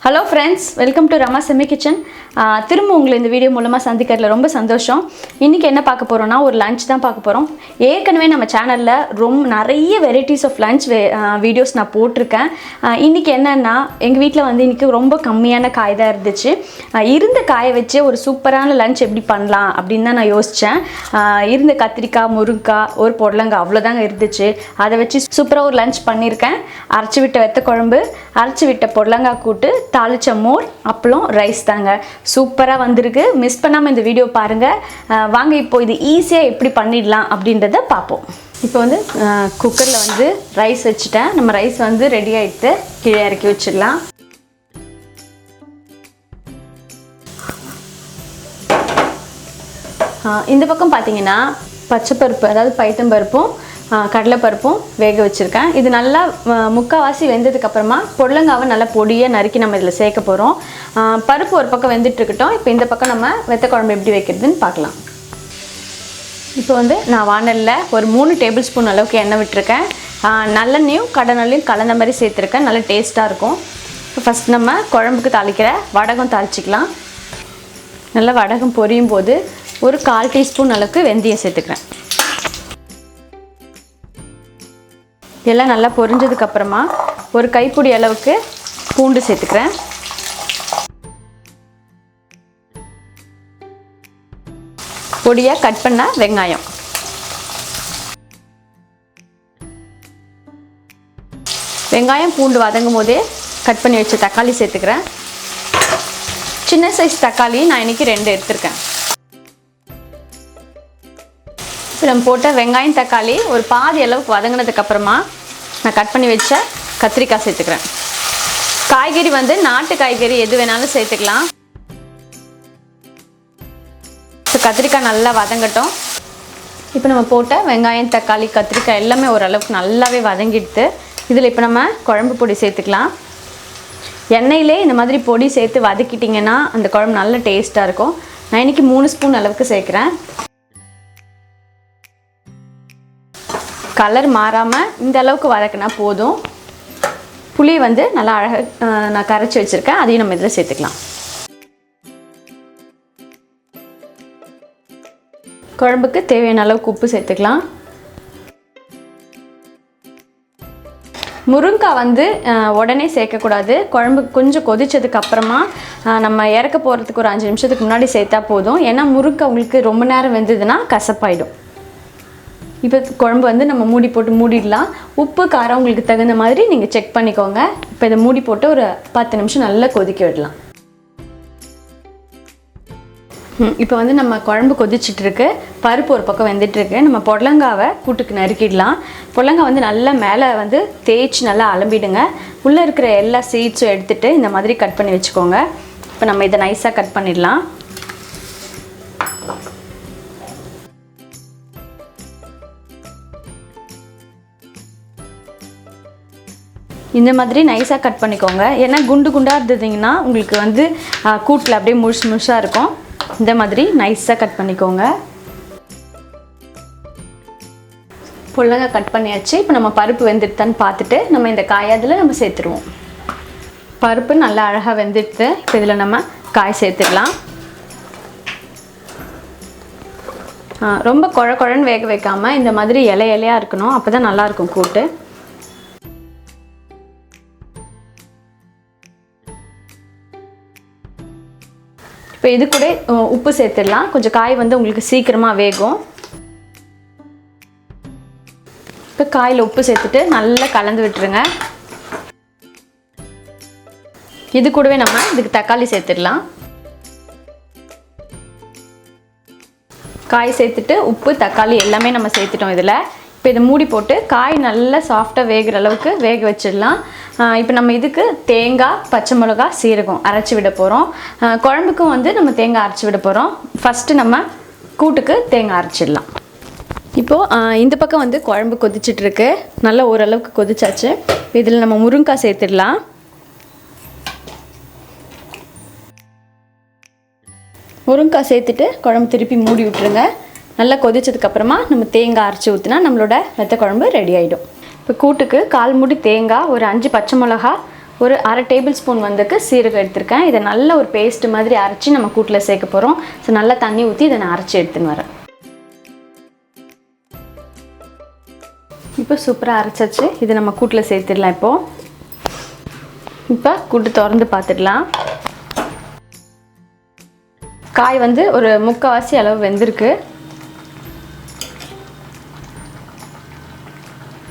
Hello friends, welcome to Ramas Yummy Kitchen. திரும்ப உங்களை இந்த வீடியோ மூலமா சந்திக்கிறதுல ரொம்ப சந்தோஷம். இன்னைக்கு என்ன பார்க்க போறோம்னா ஒரு லஞ்ச் தான் பார்க்க போறோம். ஏற்கனவே நம்ம சேனல்ல நிறைய வெரைட்டிஸ் ஆஃப் லஞ்ச் வீடியோஸ் நான் போட்டுருக்கேன். இன்னைக்கு என்னன்னா எங்க வீட்ல வந்து இன்னைக்கு ரொம்ப கம்மியான காய் தான் இருந்துச்சு. இருந்த காயை வச்சு ஒரு சூப்பரான லஞ்ச் எப்படி பண்ணலாம் அப்படின்னு தான் நான் யோசிச்சேன். இருந்த கத்திரிக்காய், முருங்கைக்காய், ஒரு பொடலங்காய் அவ்வளவுதாங்க இருந்துச்சு. அதை வச்சு சூப்பரா ஒரு லஞ்ச் பண்ணிருக்கேன். அரைச்சு விட்ட வெத்த குழம்பு, அரைச்சு விட்ட பொடலங்காய் கூட்டு, தாளிச்ச மோர், அப்பளம், ரைஸ் தாங்க. சூப்பரா வந்திருக்கு. மிஸ் பண்ணாம இந்த வீடியோ பாருங்க. வாங்க இப்போ இது ஈஸியா எப்படி பண்ணிடலாம் அப்படின்றத பார்ப்போம். இப்போ வந்து குக்கர்ல வந்து ரைஸ் வச்சுட்டேன். நம்ம ரைஸ் வந்து ரெடி ஆயிட்டு கீழே இறக்கி வச்சிடலாம். இந்த பக்கம் பார்த்தீங்கன்னா பச்சைப்பருப்பு, அதாவது பைத்தம்பருப்பும் கடலைப்பருப்பும் வேக வச்சுருக்கேன். இது நல்லா முக்கால்வாசி வெந்ததுக்கப்புறமா பொடலங்காவை நல்லா பொடியாக நறுக்கி நம்ம இதில் சேர்க்க போகிறோம். பருப்பு ஒரு பக்கம் வெந்துட்டுருக்கட்டும். இப்போ இந்த பக்கம் நம்ம வெத்த குழம்பு எப்படி வைக்கிறதுன்னு பார்க்கலாம். இப்போ வந்து நான் வானலில் ஒரு 3 டேபிள் ஸ்பூன் அளவுக்கு எண்ணெய் விட்டுருக்கேன். நல்லெண்ணையும் கடலெண்ணையும் கலந்த மாதிரி சேர்த்துருக்கேன். நல்லா டேஸ்ட்டாக இருக்கும். இப்போ ஃபஸ்ட் நம்ம குழம்புக்கு தாளிக்கிற வடகம் தாளிச்சிக்கலாம். நல்லா வடகம் பொரியும் போது ஒரு 1/4 டீஸ்பூன் அளவுக்கு வெந்தயம் சேர்த்துக்கிறேன். எல்லாம் நல்லா பொரிஞ்சதுக்கப்புறமா ஒரு கைப்பிடி அளவுக்கு பூண்டு சேர்த்துக்கிறேன். பொடியாக கட் பண்ண வெங்காயம், வெங்காயம் பூண்டு வதங்கும் போதே கட் பண்ணி வச்ச தக்காளி சேர்த்துக்கிறேன். சின்ன சைஸ் தக்காளி நான் இன்னைக்கு 2 எடுத்திருக்கேன். நம்ம போட்ட வெங்காயம் தக்காளி ஒரு பாதி அளவுக்கு வதங்கினதுக்கு அப்புறமா நான் கட் பண்ணி வச்ச கத்திரிக்காய் சேர்த்துக்கிறேன். காய்கறி வந்து நாட்டு காய்கறி எது வேணாலும் சேர்த்துக்கலாம். இப்போ கத்திரிக்காய் நல்லா வதங்கட்டும். இப்போ நம்ம போட்ட வெங்காயம் தக்காளி கத்திரிக்காய் எல்லாமே ஓரளவுக்கு நல்லாவே வதங்கிடுது. இதில் இப்போ நம்ம குழம்பு பொடி சேர்த்துக்கலாம். எண்ணெயிலே இந்த மாதிரி பொடி சேர்த்து வதக்கிட்டிங்கன்னா அந்த குழம்பு நல்ல டேஸ்ட்டாக இருக்கும். நான் இன்றைக்கி 3 ஸ்பூன் அளவுக்கு சேர்க்குறேன். கலர் மாறாமல் இந்த அளவுக்கு வதக்கினா போதும். புளி வந்து நல்லா அழகாக நான் கரைச்சி வச்சுருக்கேன். அதையும் நம்ம இதில் சேர்த்துக்கலாம். குழம்புக்கு தேவையான அளவுக்கு உப்பு சேர்த்துக்கலாம். முருங்கைக்காய் வந்து உடனே சேர்க்கக்கூடாது. குழம்பு கொஞ்சம் கொதிச்சதுக்கு அப்புறமா நம்ம இறக்க போகிறதுக்கு ஒரு 5 நிமிஷத்துக்கு முன்னாடி சேர்த்தா போதும். ஏன்னா முருங்கைக்காய் உங்களுக்கு ரொம்ப நேரம் வெந்ததுன்னா கசப்பாயிடும். இப்போ குழம்பு வந்து நம்ம மூடி போட்டு மூடிடலாம். உப்பு காரம் உங்களுக்கு தகுந்த மாதிரி நீங்கள் செக் பண்ணிக்கோங்க. இப்போ இதை மூடி போட்டு ஒரு 10 நிமிஷம் நல்லா கொதிக்க விடலாம். இப்போ வந்து நம்ம குழம்பு கொதிச்சிட்ருக்கு. பருப்பு ஒரு பக்கம் வெந்துட்டுருக்கு. நம்ம பொடலங்காவை கூட்டுக்கு நறுக்கிடலாம். பொடலங்காய் வந்து நல்லா மேலே வந்து தேய்ச்சி நல்லா அலம்பிடுங்க. உள்ளே இருக்கிற எல்லா சீட்ஸும் எடுத்துகிட்டு இந்த மாதிரி கட் பண்ணி வச்சுக்கோங்க. இப்போ நம்ம இதை நைஸாக கட் பண்ணிடலாம். இந்த மாதிரி நைஸாக கட் பண்ணிக்கோங்க. ஏன்னா குண்டு குண்டாக இருந்ததுங்கன்னா உங்களுக்கு வந்து கூட்டில் அப்படியே முழுசாக இருக்கும். இந்த மாதிரி நைஸாக கட் பண்ணிக்கோங்க. பொடலங்காய் கட் பண்ணியாச்சு. இப்போ நம்ம பருப்பு வெந்துடுதான்னு பார்த்துட்டு நம்ம இந்த காயை அதில் நம்ம சேர்த்துருவோம். பருப்பு நல்லா அழகாக வெந்துடுது. இப்போ இதில் நம்ம காய் சேர்த்துக்கலாம். ரொம்ப குழன்னு வேக வைக்காமல் இந்த மாதிரி இலையாக இருக்கணும். அப்போ தான் நல்லாயிருக்கும் கூட்டு. இப்போ இது கூட உப்பு சேர்த்துடலாம். கொஞ்சம் காய் வந்து உங்களுக்கு சீக்கிரமாக வேகும். இப்போ காயில் உப்பு சேர்த்துட்டு நல்லா கலந்து விட்டுருங்க. இது கூடவே நம்ம இதுக்கு தக்காளி சேர்த்துடலாம். காய் சேர்த்துட்டு உப்பு தக்காளி எல்லாமே நம்ம சேர்த்துட்டோம் இதில். இப்போ இதை மூடி போட்டு காய் நல்லா சாஃப்டாக வேகிற அளவுக்கு வேக வச்சிடலாம். இப்போ நம்ம இதுக்கு தேங்காய், பச்சை மிளகா, சீரகம் அரைச்சி விட போகிறோம். குழம்புக்கும் வந்து நம்ம தேங்காய் அரைச்சி விட போகிறோம். ஃபஸ்ட்டு நம்ம கூட்டுக்கு தேங்காய் அரைச்சிடலாம். இப்போது இந்த பக்கம் வந்து குழம்பு கொதிச்சிட்ருக்கு. நல்லா ஓரளவுக்கு கொதிச்சாச்சு. இதில் நம்ம முருங்கைக்காய் சேர்த்துடலாம். முருங்கைக்காய் சேர்த்துட்டு குழம்பு திருப்பி மூடி விட்டுருங்க. நல்லா கொதிச்சதுக்கப்புறமா நம்ம தேங்காய் அரைச்சி ஊற்றினா நம்மளோட வெத்த குழம்பு ரெடி ஆகிடும். இப்போ கூட்டுக்கு 1/4 மூடி தேங்காய், ஒரு 5 பச்சை மிளகா, ஒரு 1/2 டேபிள் ஸ்பூன் வந்துக்கு சீரகம் எடுத்துருக்கேன். இதை நல்ல ஒரு பேஸ்ட் மாதிரி அரைச்சி நம்ம கூட்டில் சேர்க்க போகிறோம். ஸோ நல்லா தண்ணி ஊற்றி இதை நான் அரைச்சி எடுத்துன்னு வரேன். இப்போ சூப்பராக அரைச்சாச்சு. இதை நம்ம கூட்டில் சேர்த்துடலாம். இப்போ கூட்டு திறந்து பார்த்துடலாம். காய் வந்து ஒரு 3/4 அளவு வெந்திருக்கு.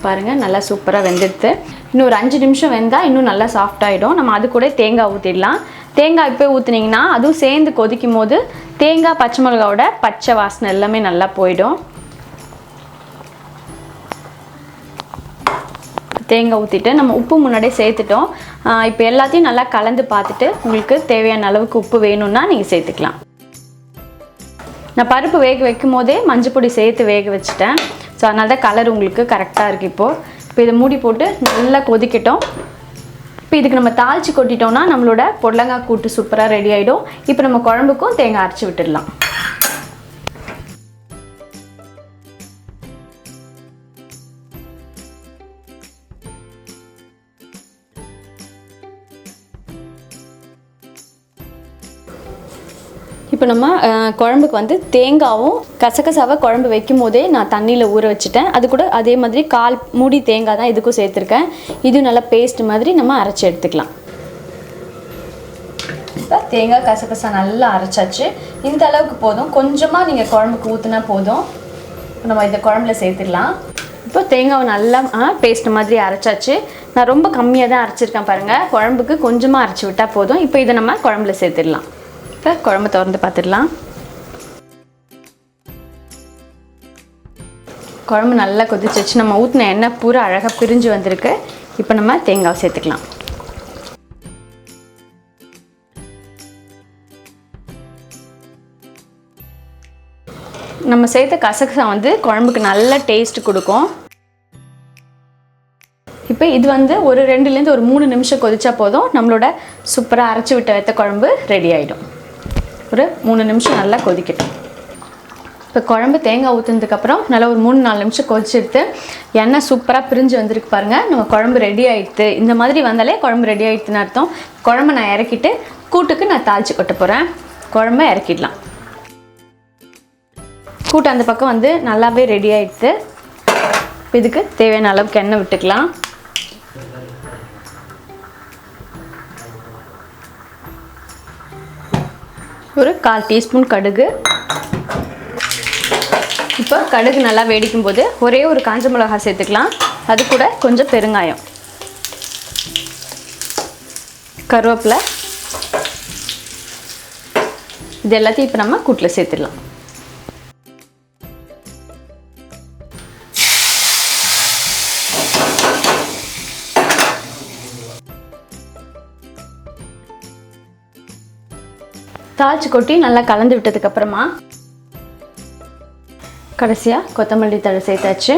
பாருங்கள், நல்லா சூப்பராக வெந்துடுது. இன்னும் ஒரு 5 நிமிஷம் வெந்தால் இன்னும் நல்லா சாஃப்டாகிடும். நம்ம அது கூட தேங்காய் ஊற்றிடலாம். தேங்காய் இப்போ ஊற்றுனீங்கன்னா அதுவும் சேர்ந்து கொதிக்கும் போது தேங்காய் பச்சை மிளகாவோட பச்சை வாசனை எல்லாமே நல்லா போயிடும். தேங்காய் ஊற்றிட்டு நம்ம உப்பு முன்னாடியே சேர்த்துட்டோம். இப்போ எல்லாத்தையும் நல்லா கலந்து பார்த்துட்டு உங்களுக்கு தேவையான அளவுக்கு உப்பு வேணும்னா நீங்கள் சேர்த்துக்கலாம். நான் பருப்பு வேக வைக்கும் போதே மஞ்சள் பொடி சேர்த்து வேக வச்சுட்டேன். ஸோ அதனால தான் கலர் உங்களுக்கு கரெக்டாக இருக்குது. இப்போ இதை மூடி போட்டு நல்லா கொதிக்கட்டும். இப்போ இதுக்கு நம்ம தாளித்து கொட்டிட்டோம்னா நம்மளோட பொடலங்காய் கூட்டு சூப்பராக ரெடி ஆகிடும். இப்போ நம்ம குழம்புக்கும் தேங்காய் அரைச்சி விட்டுடலாம். இப்போ நம்ம குழம்புக்கு வந்து தேங்காவும் கசகசாவை குழம்பு வைக்கும் போதே நான் தண்ணியில் ஊற வச்சுட்டேன். அது கூட அதே மாதிரி 1/4 மூடி தேங்காய் தான் இதுக்கும் சேர்த்துருக்கேன். இது நல்லா பேஸ்ட் மாதிரி நம்ம அரைச்சி எடுத்துக்கலாம். இப்போ தேங்காய் கசகசா நல்லா அரைச்சாச்சு. இந்த அளவுக்கு போதும். கொஞ்சமாக நீங்கள் குழம்புக்கு ஊற்றினா போதும். நம்ம இந்த குழம்புல சேர்த்துடலாம். இப்போ தேங்காவை நல்லா பேஸ்ட் மாதிரி அரைச்சாச்சு. நான் ரொம்ப கம்மியாக தான் அரைச்சிருக்கேன் பாருங்கள். குழம்புக்கு கொஞ்சமாக அரைச்சி விட்டால் போதும். இப்போ இதை நம்ம குழம்புல சேர்த்துடலாம். இப்போ குழம்பு திறந்து பார்த்துடலாம். குழம்பு நல்லா கொதிச்சிச்சு. நம்ம ஊற்றின எண்ணெய் பூரா அழகாக பிரிஞ்சு வந்திருக்கு. இப்போ நம்ம தேங்காய் சேர்த்துக்கலாம். நம்ம சேர்த்த கசகசா வந்து குழம்புக்கு நல்ல டேஸ்ட் கொடுக்கும். இப்போ இது வந்து ஒரு 2லேருந்து ஒரு 3 நிமிஷம் கொதிச்சா போதும். நம்மளோட சூப்பராக அரைச்சி விட்ட வெத்த குழம்பு ரெடி ஆகிடும். ஒரு 3 நிமிஷம் நல்லா கொதிக்கட்டும். இப்போ குழம்பு தேங்காய் ஊற்றுனதுக்கப்புறம் நல்லா ஒரு 3-4 நிமிஷம் கொதிச்செடுத்து எண்ணெய் சூப்பராக பிரிஞ்சு வந்திருக்கு பாருங்கள். நம்ம குழம்பு ரெடி ஆகிடுது. இந்த மாதிரி வந்தாலே குழம்பு ரெடி ஆகிடுதுன்னு அர்த்தம். குழம்பு நான் இறக்கிட்டு கூட்டுக்கு நான் தாளித்து கொட்ட போகிறேன். குழம்பை இறக்கிடலாம். கூட்டு அந்த பக்கம் வந்து நல்லாவே ரெடி ஆகிடுது. இதுக்கு தேவையான அளவுக்கு எண்ணெய் விட்டுக்கலாம். ஒரு 1/4 டீஸ்பூன் கடுகு. இப்போ கடுகு நல்லா வெடிக்கும் போது ஒரே ஒரு காஞ்ச மிளகாய் சேர்த்துக்கலாம். அது கூட கொஞ்சம் பெருங்காயம், கருவேப்பிலை, இது எல்லாத்தையும் இப்போ நம்ம கூட்டில் சேர்த்துடலாம். தாளிச்சு கொட்டி நல்லா கலந்து விட்டதுக்கப்புறமா கடைசியாக கொத்தமல்லி தழை சேர்த்தாச்சு.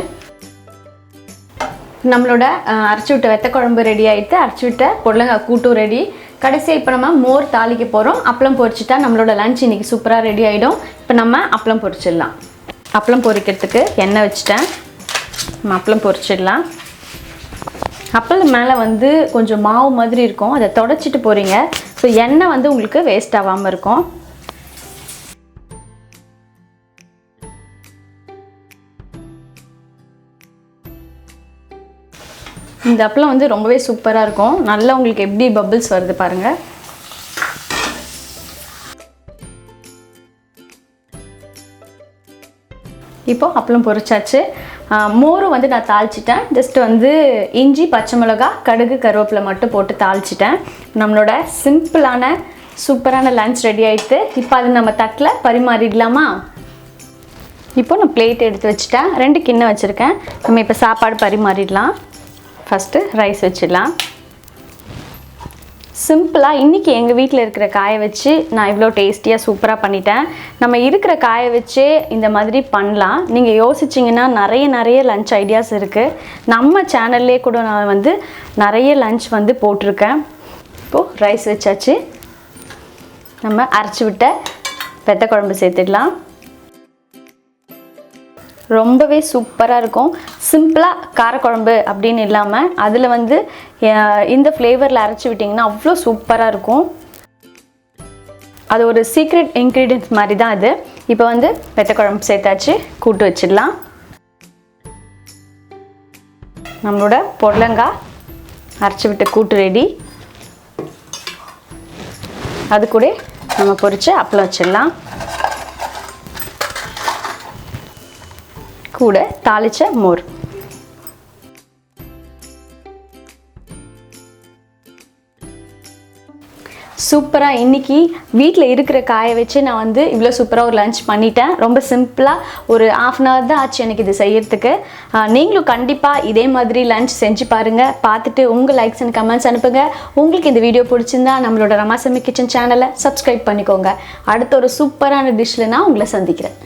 நம்மளோட அரைச்சி விட்ட வெத்த குழம்பு ரெடி ஆகிட்டு, அரைச்சி விட்ட பொடலங்காய் கூட்டும் ரெடி. கடைசியாக இப்போ நம்ம மோர் தாளிக்க போகிறோம். அப்பளம் பொரிச்சிட்டா நம்மளோட லஞ்ச் இன்றைக்கி சூப்பராக ரெடி ஆகிடும். இப்போ நம்ம அப்பளம் பொரிச்சிடலாம். அப்பளம் பொரிக்கிறதுக்கு எண்ணெய் வச்சுட்டேன். நம்ம அப்பளம் பொரிச்சிடலாம். அப்பளம் மேலே வந்து கொஞ்சம் மாவு மாதிரி இருக்கும். அதை தொடச்சிட்டு போகிறீங்க. ஸோ எண்ணெய் வந்து உங்களுக்கு வேஸ்ட் ஆகாமல் இருக்கும். இந்த அப்பளம் வந்து ரொம்பவே சூப்பராக இருக்கும். நல்லா உங்களுக்கு எப்படி பபிள்ஸ் வருது பாருங்கள். இப்போது அப்பளம் பொரிச்சாச்சு. மோரும் வந்து நான் தாளிச்சிட்டேன். ஜஸ்ட் வந்து இஞ்சி, பச்சை மிளகா, கடுகு, கருவேப்பிலை மட்டும் போட்டு தாளிச்சிட்டேன். நம்மளோட சிம்பிளான சூப்பரான லஞ்ச் ரெடி ஆகிடுது. இப்போ அது நம்ம தட்டில் பரிமாறிடலாமா? இப்போ நான் பிளேட் எடுத்து வச்சுட்டேன். 2 கிண்ணம் வச்சுருக்கேன். நம்ம இப்போ சாப்பாடு பரிமாறிடலாம். ஃபஸ்ட்டு ரைஸ் வச்சிடலாம். சிம்பிளாக இன்றைக்கி எங்கள் வீட்டில் இருக்கிற காயை வச்சு நான் இவ்வளோ டேஸ்டியாக சூப்பராக பண்ணிட்டேன். நம்ம இருக்கிற காயை வச்சே இந்த மாதிரி பண்ணலாம். நீங்கள் யோசிச்சிங்கன்னா நிறைய லஞ்ச் ஐடியாஸ் இருக்குது. நம்ம சேனல்லே கூட நான் வந்து நிறைய லஞ்ச் வந்து போட்டிருக்கேன். இப்போது ரைஸ் வச்சாச்சு. நம்ம அரைச்சி விட்ட வெத்த குழம்பு சேர்த்துடலாம். ரொம்பவே சூப்பராக இருக்கும். சிம்பிளாக காரக்குழம்பு அப்படின்னு இல்லாமல் அதில் வந்து இந்த ஃப்ளேவரில் அரைச்சி விட்டிங்கன்னா அவ்வளோ சூப்பராக இருக்கும். அது ஒரு சீக்ரெட் இன்க்ரீடியன்ஸ் மாதிரி தான் அது. இப்போ வந்து வெத்தக்குழம்பு சேர்த்தாச்சு, கூட்டு வச்சிடலாம். நம்மளோட பொடலங்காய் அரைச்சி விட்ட கூட்டு ரெடி. அது கூட நம்ம பொரிச்ச அப்பளம் வச்சிடலாம். கூட தாளிச்ச மோர். சூப்பராக இன்றைக்கி வீட்டில் இருக்கிற காயை வச்சு நான் வந்து இவ்வளோ சூப்பராக ஒரு லஞ்ச் பண்ணிட்டேன். ரொம்ப சிம்பிளாக ஒரு ½ அன் ஹவர் தான் ஆச்சு எனக்கு இது செய்யறதுக்கு. நீங்களும் கண்டிப்பாக இதே மாதிரி லஞ்ச் செஞ்சு பாருங்கள். பார்த்துட்டு உங்கள் லைக்ஸ் அண்ட் கமெண்ட்ஸ் அனுப்புங்க. உங்களுக்கு இந்த வீடியோ பிடிச்சிருந்தா நம்மளோட ரமாஸ் யம்மி கிச்சன் சேனலை சப்ஸ்கிரைப் பண்ணிக்கோங்க. அடுத்த ஒரு சூப்பரான டிஷ்ஷில் நான் உங்களை சந்திக்கிறேன்.